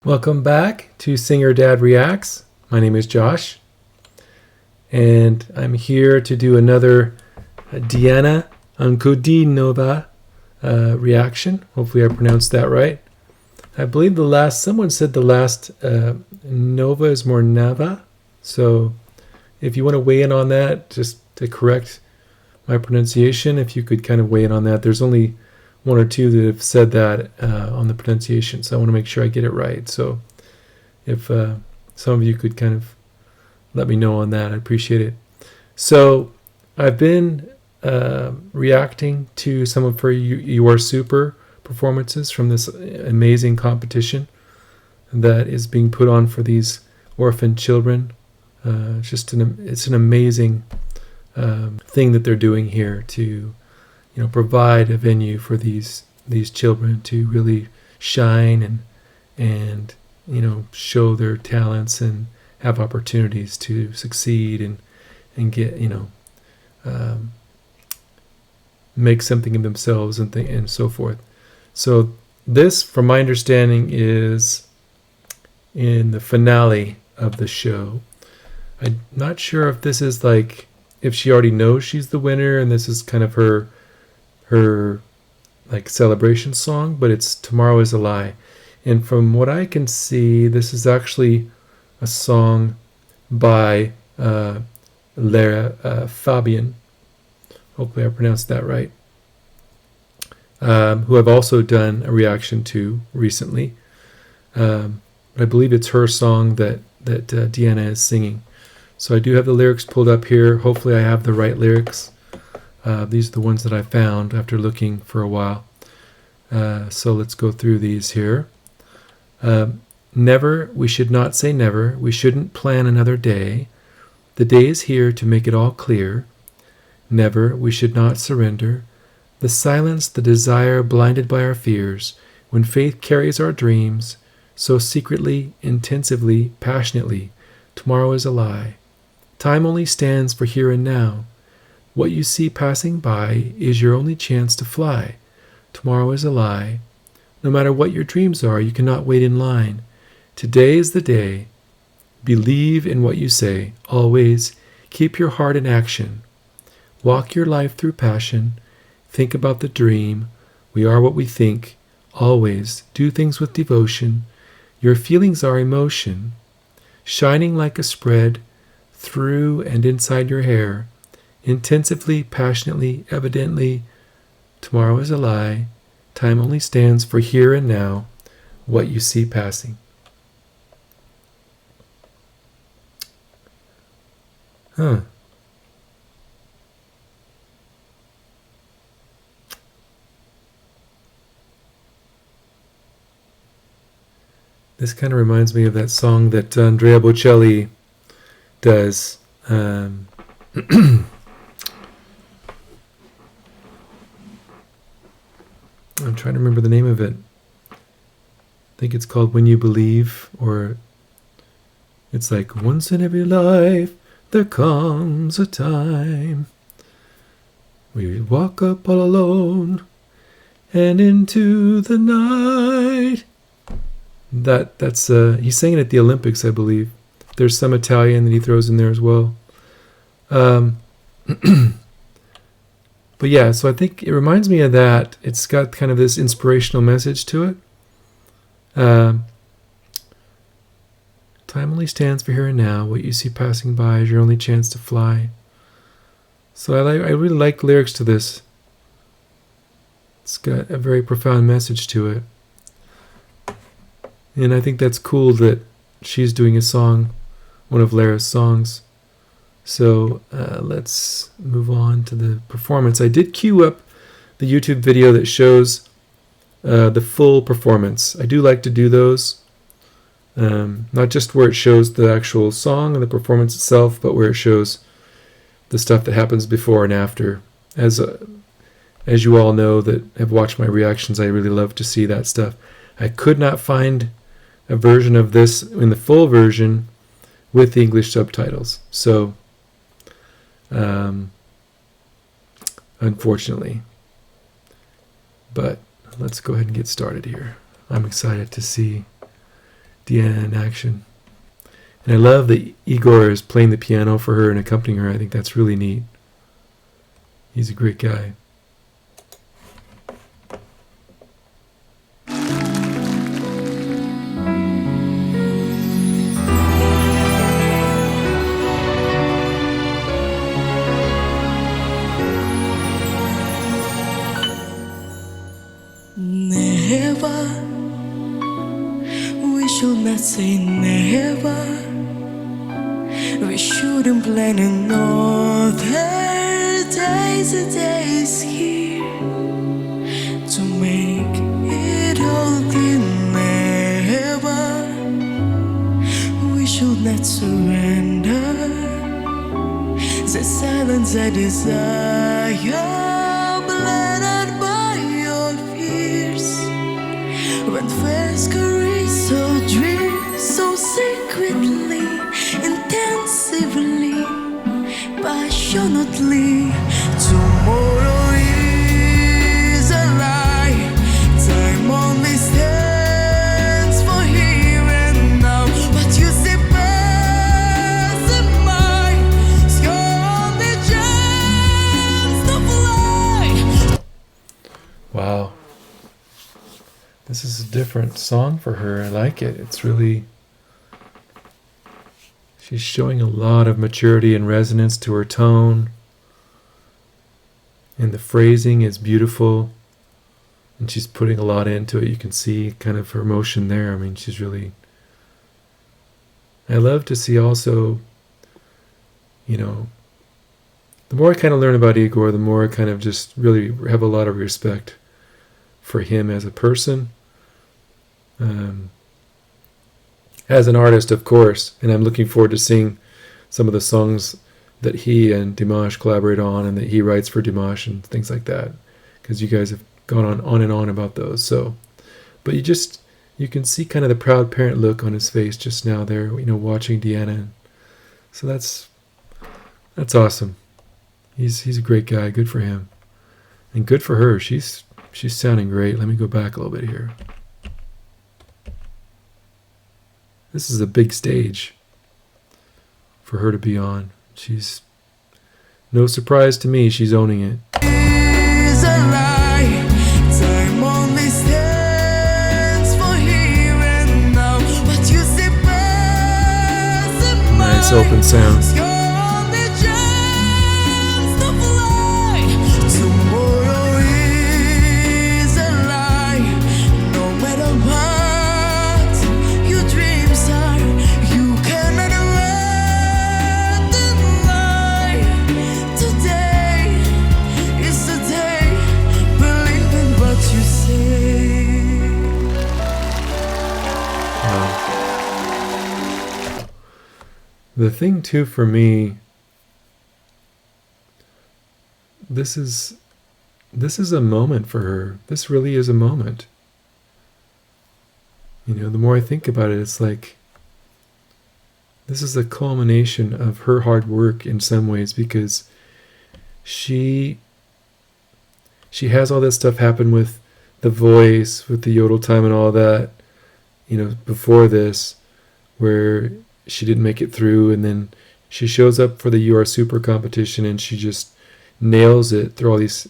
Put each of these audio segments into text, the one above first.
Welcome back to Singer Dad Reacts. My name is Josh, and I'm here to do another Diana Ankudinova reaction. Hopefully I pronounced that right. I believe someone said the last Nova is more Nava. So if you want to weigh in on that, just to correct my pronunciation, if you could kind of weigh in on that. There's only one or two that have said that on the pronunciation, so I want to make sure I get it right. So if some of you could kind of let me know on that, I appreciate it. So I've been reacting to some of her You Are Super performances from this amazing competition that is being put on for these orphan children. It's an amazing thing that they're doing here to provide a venue for these children to really shine and show their talents and have opportunities to succeed and get make something of themselves and so forth. So this, from my understanding, is in the finale of the show. I'm not sure if this is if she already knows she's the winner and this is kind of her celebration song, but it's Tomorrow is a Lie. And from what I can see, this is actually a song by Lara Fabian. Hopefully I pronounced that right. Who I've also done a reaction to recently. I believe it's her song that Diana is singing. So I do have the lyrics pulled up here. Hopefully I have the right lyrics. These are the ones that I found after looking for a while. So let's go through these here. Never, we should not say never. We shouldn't plan another day. The day is here to make it all clear. Never, we should not surrender. The silence, the desire blinded by our fears. When faith carries our dreams, so secretly, intensively, passionately, tomorrow is a lie. Time only stands for here and now. What you see passing by is your only chance to fly. Tomorrow is a lie. No matter what your dreams are, you cannot wait in line. Today is the day. Believe in what you say. Always keep your heart in action. Walk your life through passion. Think about the dream. We are what we think. Always do things with devotion. Your feelings are emotion, shining like a spread through and inside your hair. Intensively, passionately, evidently, tomorrow is a lie. Time only stands for here and now, what you see passing. This kind of reminds me of that song that Andrea Bocelli does. I'm trying to remember the name of it. I think it's called When You Believe, or it's like, once in every life there comes a time we walk up all alone and into the night. That's he sang it at the Olympics, I believe. There's some Italian that he throws in there as well. But yeah, so I think it reminds me of that. It's got kind of this inspirational message to it. Time only stands for here and now. What you see passing by is your only chance to fly. So I really like lyrics to this. It's got a very profound message to it. And I think that's cool that she's doing a song, one of Lara's songs. So let's move on to the performance. I did queue up the YouTube video that shows the full performance. I do like to do those. Not just where it shows the actual song and the performance itself, but where it shows the stuff that happens before and after. As you all know that have watched my reactions, I really love to see that stuff. I could not find a version of this in the full version with the English subtitles. So unfortunately, but let's go ahead and get started here. I'm excited to see Diana in action. And I love that Igor is playing the piano for her and accompanying her. I think that's really neat. He's a great guy. Never, we should not say never. We shouldn't plan another days here to make it all clear. Never, we should not surrender the silence I desire. When first caressed so dream so secretly, intensively, passionately. Tomorrow is a lie. Time only stands for here and now. But you see past the mind, score the chance to fly. Wow. This is a different song for her. I like it. It's really... She's showing a lot of maturity and resonance to her tone. And the phrasing is beautiful. And she's putting a lot into it. You can see kind of her emotion there. I mean, she's really... I love to see also, you know, the more I kind of learn about Igor, the more I kind of just really have a lot of respect for him as a person, as an artist, of course. And I'm looking forward to seeing some of the songs that he and Dimash collaborate on, and that he writes for Dimash and things like that, because you guys have gone on and on about those. So, but you can see kind of the proud parent look on his face just now there, you know, watching Diana. So that's awesome. He's a great guy. Good for him, and good for her. She's sounding great. Let me go back a little bit here. This is a big stage for her to be on. She's no surprise to me. She's owning it. Nice open sound. The thing too for me, this is a moment for her. This really is a moment. You know, the more I think about it, it's like this is a culmination of her hard work in some ways, because she has all this stuff happen with the voice, with the yodel time and all that, you know, before this, where she didn't make it through, and then she shows up for the You Are Super competition and she just nails it through all these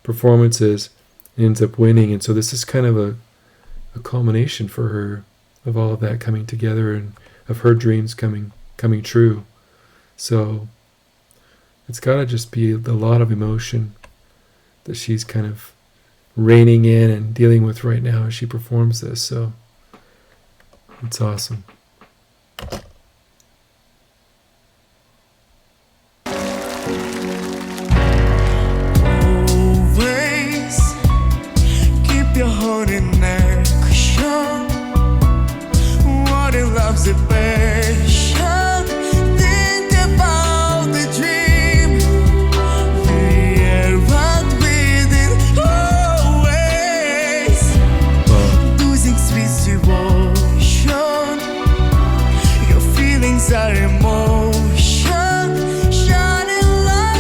performances and ends up winning. And so this is kind of a culmination for her of all of that coming together and of her dreams coming true. So it's got to just be a lot of emotion that she's kind of reining in and dealing with right now as she performs this. So it's awesome. Your heart in action. What it loves it passion. Think about the dream. We are one within always. Losing speed devotion. Your feelings are emotion. Shining light.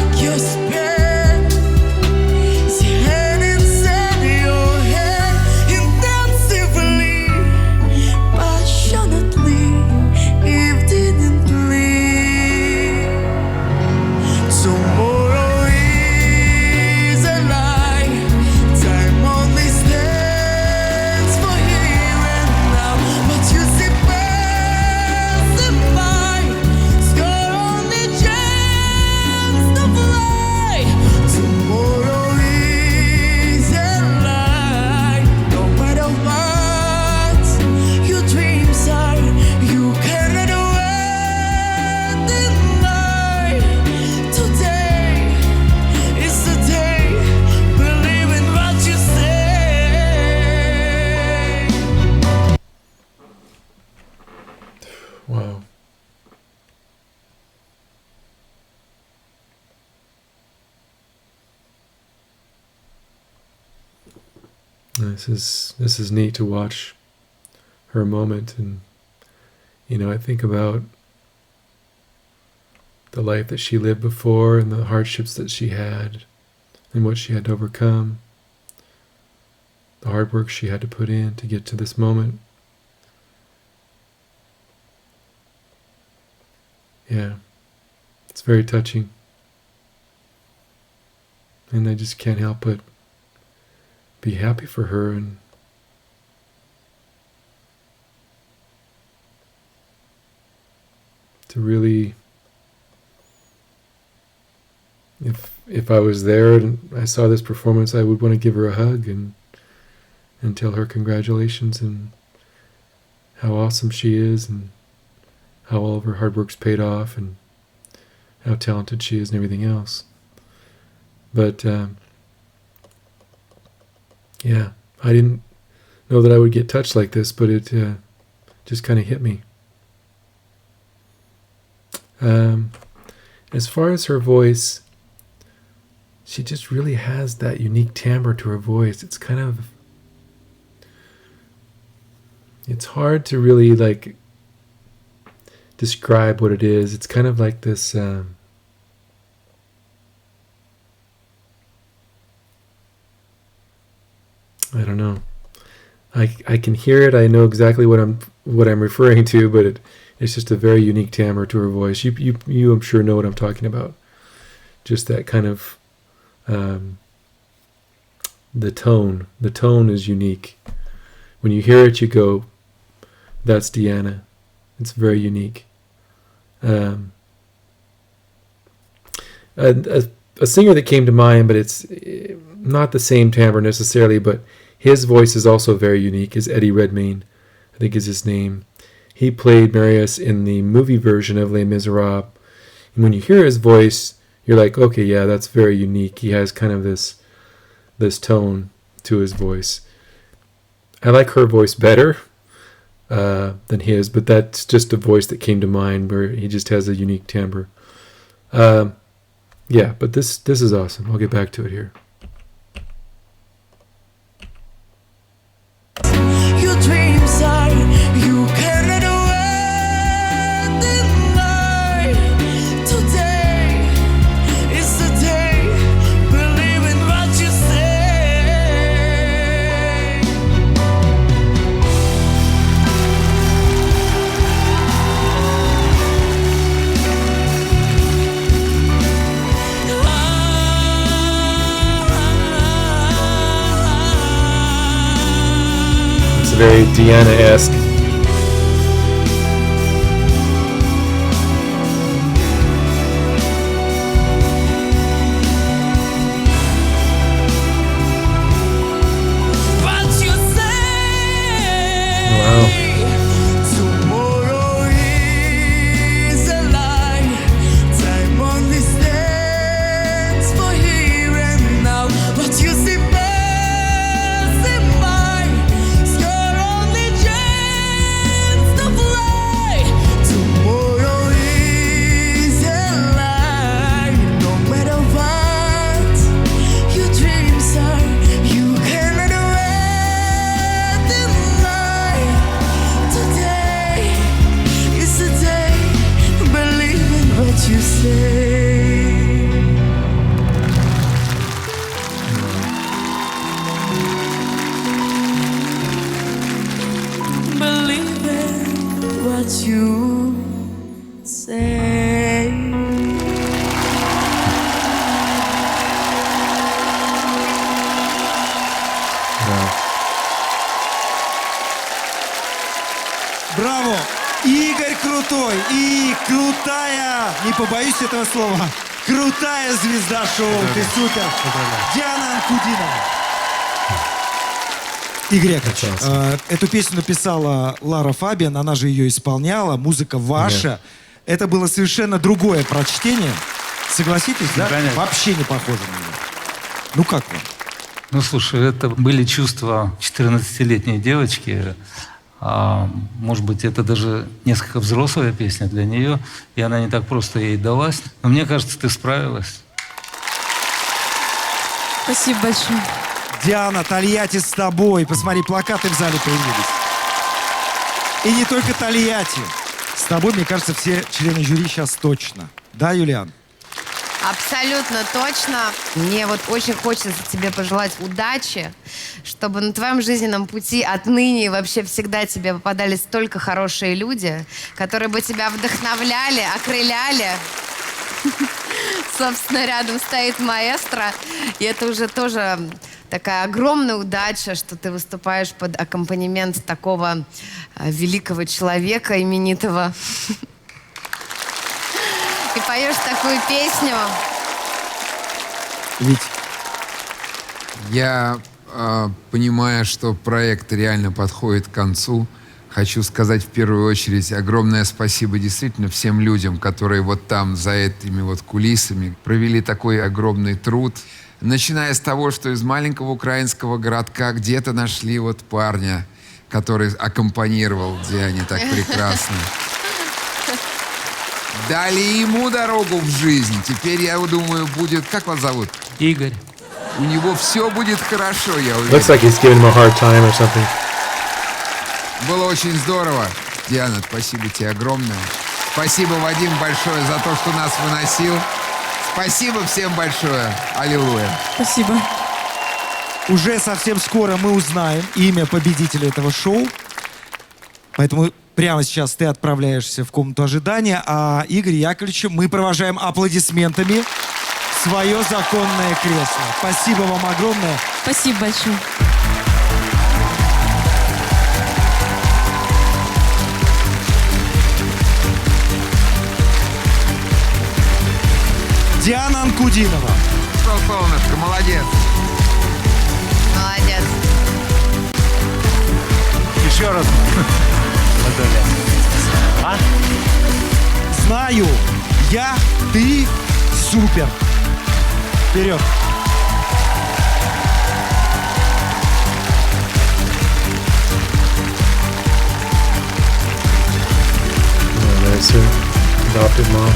This is neat to watch her moment, and I think about the life that she lived before and the hardships that she had and what she had to overcome, the hard work she had to put in to get to this moment. Yeah, it's very touching. And I just can't help but be happy for her, and to really, if I was there and I saw this performance, I would want to give her a hug and tell her congratulations and how awesome she is and how all of her hard work's paid off and how talented she is and everything else. But yeah, I didn't know that I would get touched like this, but it just kind of hit me. As far as her voice, she just really has that unique timbre to her voice. It's hard to really describe what it is. It's kind of like this I don't know. I can hear it. I know exactly what I'm referring to, but it's just a very unique timbre to her voice. You I'm sure know what I'm talking about. Just that kind of the tone. The tone is unique. When you hear it, you go, "That's Deanna." It's very unique. A singer that came to mind, but it's not the same timbre necessarily, but his voice is also very unique, is Eddie Redmayne, I think is his name. He played Marius in the movie version of Les Miserables. And when you hear his voice, you're like, okay, yeah, that's very unique. He has kind of this tone to his voice. I like her voice better than his, but that's just a voice that came to mind where he just has a unique timbre. Yeah, but this is awesome. I'll get back to it here. Your dreams are, you cannot deny. Today is the day, believe in what you say. It's very Deanna-esque. What you say. Wow. Tomorrow is a lie. Time only stands for here and now. What you see passing by is your only chance to fly. Tomorrow is a lie. No matter what your dreams are, you cannot deny. Today is the day, believe in what you say. Believe in what you say. Wow. Браво! Игорь крутой и крутая, не побоюсь этого слова, крутая звезда шоу. Ты супер. Диана Анкудинова. Игорь Яковлевич, эту песню написала Лара Фабиан, она же ее исполняла, музыка ваша. Это было совершенно другое прочтение. Согласитесь, да? Конечно. Вообще не похоже на него. Ну как вам? Ну, слушай, это были чувства 14-летней девочки. Может быть, это даже несколько взрослая песня для нее, и она не так просто ей далась. Но мне кажется, ты справилась. Спасибо большое. Диана, Тольятти с тобой. Посмотри, плакаты в зале появились. И не только Тольятти. С тобой, мне кажется, все члены жюри сейчас точно. Да, Юлиан? Абсолютно точно. Мне вот очень хочется тебе пожелать удачи, чтобы на твоем жизненном пути отныне и вообще всегда тебе попадались только хорошие люди, которые бы тебя вдохновляли, окрыляли. Собственно, рядом стоит маэстро, и это уже тоже такая огромная удача, что ты выступаешь под аккомпанемент такого великого человека, именитого. И поешь такую песню. Ведь Я, понимая, что проект реально подходит к концу, хочу сказать в первую очередь огромное спасибо действительно всем людям, которые вот там, за этими вот кулисами, провели такой огромный труд. Начиная с того, что из маленького украинского городка где-то нашли вот парня, который аккомпанировал Диане так прекрасно. Дали ему дорогу в жизнь. Теперь, я думаю, будет... Как вас зовут? Игорь. У него все будет хорошо, я уверен. Looks like he's giving him a hard time or something. Было очень здорово. Диана, спасибо тебе огромное. Спасибо, Вадим, большое за то, что нас выносил. Спасибо всем большое. Аллилуйя. Спасибо. уже совсем скоро мы узнаем имя победителя этого шоу. Поэтому прямо сейчас ты отправляешься в комнату ожидания, а Игорь Яковлевича мы провожаем аплодисментами в свое законное кресло. Спасибо вам огромное. Спасибо большое. Диана Анкудинова. Что, солнышко, молодец. Молодец. Еще раз. Знаю, я, ты, супер. Вперед. Oh, nice, sir. Adopted mom.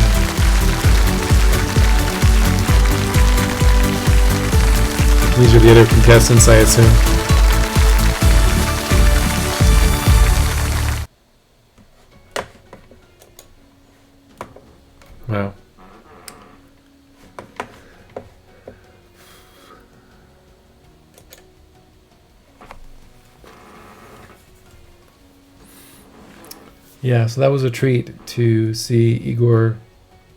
These are the other contestants, I assume. Wow. Yeah, so that was a treat to see Igor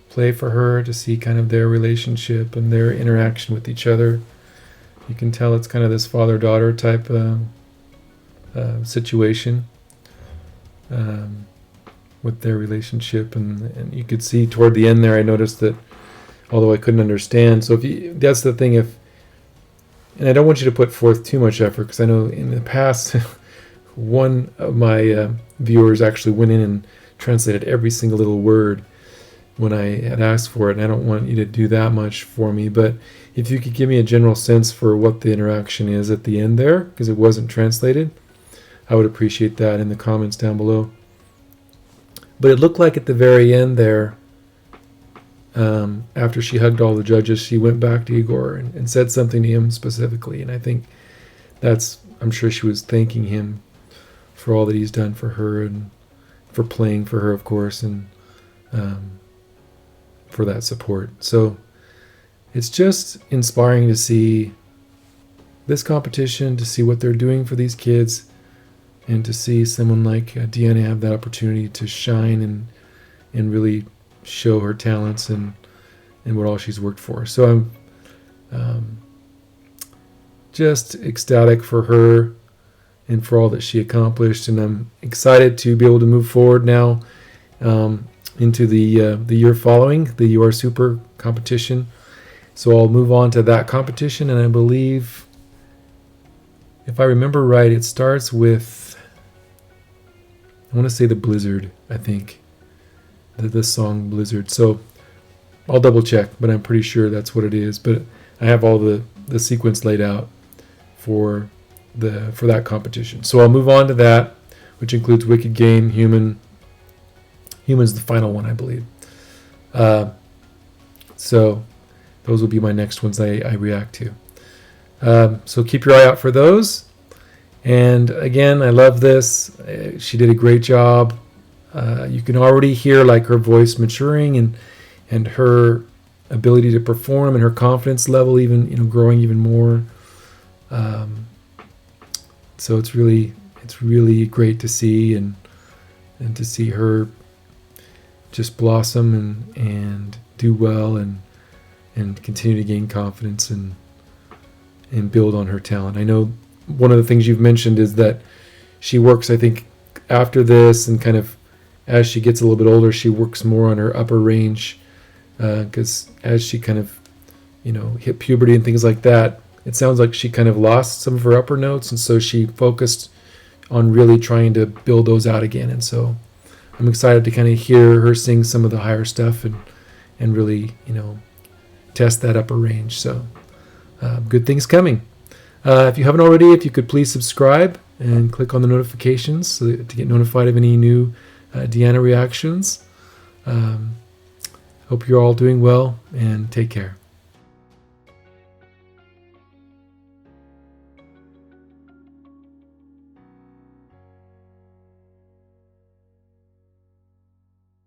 play for her, to see kind of their relationship and their interaction with each other. You can tell it's kind of this father-daughter type situation with their relationship, and you could see toward the end there, I noticed that, although I couldn't understand, so if you, that's the thing, if, and I don't want you to put forth too much effort, because I know in the past, one of my viewers actually went in and translated every single little word when I had asked for it, and I don't want you to do that much for me, but if you could give me a general sense for what the interaction is at the end there, because it wasn't translated, I would appreciate that in the comments down below. But it looked like at the very end there, after she hugged all the judges, she went back to Igor and said something to him specifically, and I think that's, I'm sure she was thanking him for all that he's done for her and for playing for her, of course, and for that support. So it's just inspiring to see this competition, to see what they're doing for these kids, and to see someone like Deanna have that opportunity to shine and really show her talents and what all she's worked for. So I'm just ecstatic for her and for all that she accomplished, and I'm excited to be able to move forward now into the year following, the You Are Super competition. So I'll move on to that competition, and I believe, if I remember right, it starts with, I want to say the Blizzard, I think. The song Blizzard. So I'll double check, but I'm pretty sure that's what it is. But I have all the sequence laid out for that competition. So I'll move on to that, which includes Wicked Game, Human's the final one, I believe. So those will be my next ones I react to. So keep your eye out for those. And again, I love this. She did a great job. You can already hear like her voice maturing and her ability to perform and her confidence level even growing even more. So it's really great to see and to see her just blossom and do well and continue to gain confidence and build on her talent. I know one of the things you've mentioned is that she works, I think, after this and kind of as she gets a little bit older, she works more on her upper range because as she kind of, hit puberty and things like that, it sounds like she kind of lost some of her upper notes, and so she focused on really trying to build those out again. And so I'm excited to kind of hear her sing some of the higher stuff and really, test that upper range. So good things coming. If you haven't already, if you could please subscribe and click on the notifications to get notified of any new Deanna reactions. Hope you're all doing well and take care.